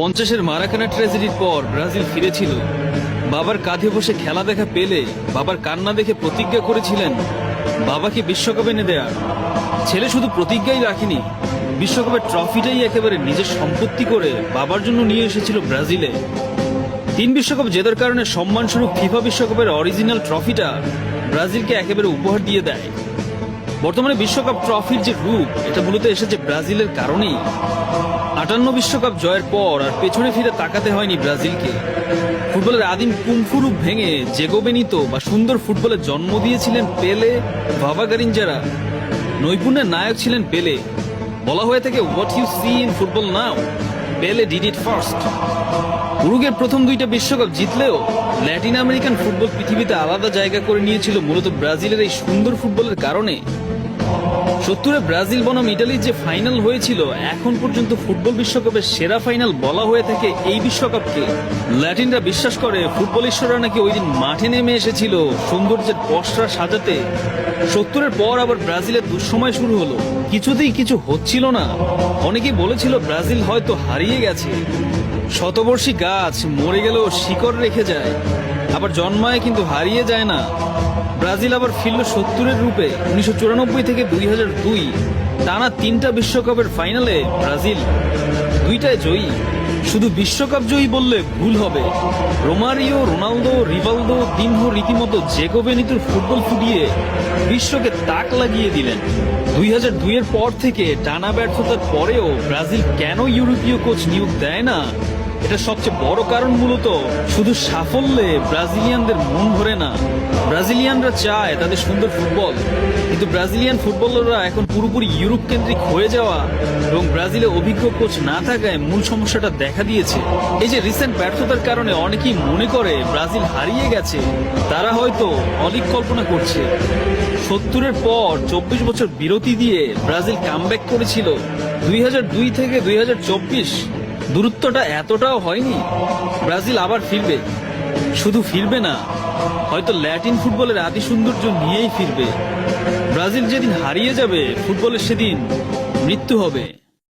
50-এর মারাকানা ট্র্যাজেডির পর ব্রাজিল ফিরেছিল। বাবার কাঁধে বসে খেলা দেখা পেলে বাবার কান্না দেখে প্রতিজ্ঞা করেছিলেন বাবাকে বিশ্বকাপ এনে দেয়ার। ছেলে শুধু প্রতিজ্ঞাই রাখেনি, বিশ্বকাপের ট্রফিটাই একেবারে নিজের সম্পত্তি করে বাবার জন্য নিয়ে এসেছিল ব্রাজিলে। 3 বিশ্বকাপ জেতার কারণে সম্মানস্বরূপ ফিফা বিশ্বকাপের অরিজিনাল ট্রফিটা ব্রাজিলকে একেবারে উপহার দিয়ে দেয়। বর্তমানে বিশ্বকাপ ট্রফির যে রূপ, এটা মূলত এসেছে ব্রাজিলের কারণেই। 58 বিশ্বকাপ জয়ের পর আর পেছনে ফিরে তাকাতে হয়নি ব্রাজিলকে। ফুটবলের আদিম কুংফু রূপ ভেঙে জেগো বেনিতো বা সুন্দর ফুটবলের জন্ম দিয়েছিলেন পেলে, ভাভা গারিঞ্জারা। নৈপুণ্যের নায়ক ছিলেন পেলে। বলা হয়ে থাকে, what you see in football now, Pele did it first. উরুগের প্রথম 2টা বিশ্বকাপ জিতলেও ল্যাটিন আমেরিকান ফুটবল পৃথিবীতে আলাদা জায়গা করে নিয়েছিল মূলত ব্রাজিলের এই সুন্দর ফুটবলের কারণে। 70-এ ব্রাজিল বনাম ইটালির যে ফাইনাল হয়েছিল, এখন পর্যন্ত ফুটবল বিশ্বকাপের সেরা ফাইনাল বলা হয়ে থাকে এই বিশ্বকাপকে। ল্যাটিনরা বিশ্বাস করে ফুটবল ঈশ্বররা নাকি ওই দিন মাঠে নেমে এসেছিল সৌন্দর্যের পসরা সাজাতে। 70-এর পর আবার ব্রাজিলের দুঃসময় শুরু হলো, কিছুতেই কিছু হচ্ছিল না। অনেকেই বলেছিল ব্রাজিল হয়তো হারিয়ে গেছে। শতবর্ষী গাছ মরে গেলেও শিকড় রেখে যায়, আবার জন্মায় কিন্তু হারিয়ে যায় না। ব্রাজিল আবার ফিরল 70-এর রূপে। 1994 থেকে 2002 টানা 3টা বিশ্বকাপের ফাইনালে ব্রাজিল 2টায় জয়ী। শুধু বিশ্বকাপ জয়ী বললে ভুল হবে। রোমারিও, রোনালদো, রিভালদো, দিনহো রীতিমতো জেগো বেনিতোর ফুটবল ফুটিয়ে বিশ্বকে তাক লাগিয়ে দিলেন। 2002-এর পর থেকে টানা ব্যর্থতার পরেও ব্রাজিল কেন ইউরোপীয় কোচ নিয়োগ দেয় না, এটা সবচেয়ে বড় কারণ মূলত শুধু সাফল্যে ব্রাজিলিয়ানদের মন ভরে না। ব্রাজিলিয়ানরা চায় তাদের সুন্দর ফুটবল, কিন্তু ব্রাজিলিয়ান ফুটবলাররা এখন পুরোপুরি ইউরোপ কেন্দ্রিক হয়ে যাওয়া এবং ব্রাজিলে অভিজ্ঞ কোচ না থাকায় মূল সমস্যাটা দেখা দিয়েছে। এই যে রিসেন্ট ব্যর্থতার কারণে অনেকেই মনে করে ব্রাজিল হারিয়ে গেছে, তারা হয়তো অলিক কল্পনা করছে। 70-এর পর 24 বছর বিরতি দিয়ে ব্রাজিল কামব্যাক করেছিল। 2002 থেকে 2024 দূরত্বটা এতটাও হয়নি। ব্রাজিল আবার ফিরবে, শুধু ফিরবে না, হয়তো ল্যাটিন ফুটবলের আদি সৌন্দর্য নিয়েই ফিরবে। ব্রাজিল যেদিন হারিয়ে যাবে, ফুটবলের সেদিন মৃত্যু হবে।